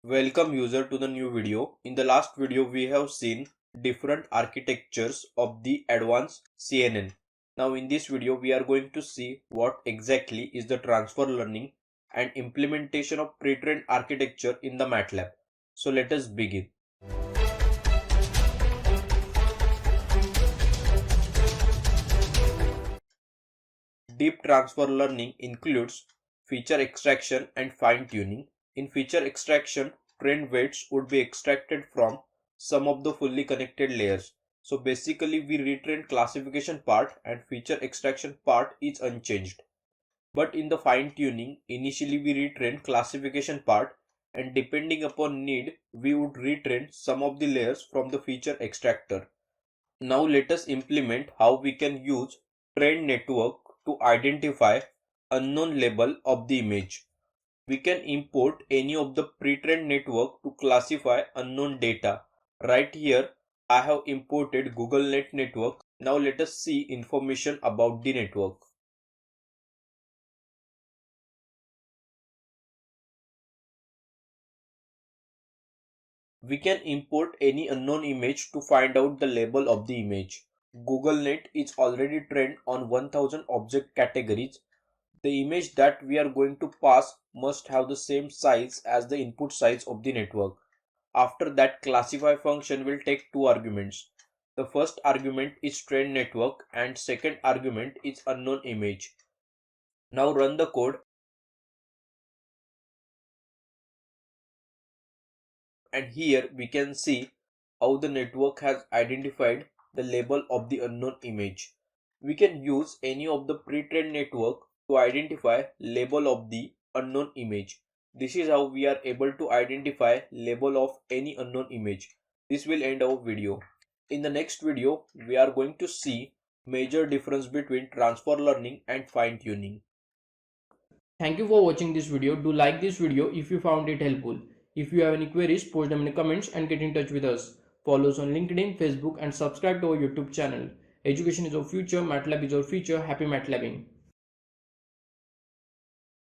Welcome user to the new video. In the last video we have seen different architectures of the advanced CNN. Now in this video we are going to see what exactly is the transfer learning and implementation of pre-trained architecture in the MATLAB. So let us begin. Deep transfer learning includes feature extraction and fine-tuning. In feature extraction, trained weights would be extracted from some of the fully connected layers. So basically we retrain classification part and feature extraction part is unchanged. But in the fine-tuning, initially we retrain classification part and depending upon need, we would retrain some of the layers from the feature extractor. Now let us implement how we can use trained network to identify unknown label of the image. We can import any of the pre-trained network to classify unknown data. Right here I have imported Google Net network. Now let us see information about the network. We can import any unknown image to find out the label of the image. Google Net is already trained on 1000 object categories. The image that we are going to pass must have the same size as the input size of the network. After that, classify function will take two arguments. The first argument is trained network and second argument is unknown image. Now run the code and here we can see how the network has identified the label of the unknown image. We can use any of the pre-trained network to identify label of the unknown image. This is how we are able to identify label of any unknown image. This will end our video. In the next video, we are going to see major difference between transfer learning and fine-tuning. Thank you for watching this video. Do like this video if you found it helpful. If you have any queries, post them in the comments and get in touch with us. Follow us on LinkedIn, Facebook and subscribe to our YouTube channel. Education is our future, MATLAB is our future. Happy MATLABing.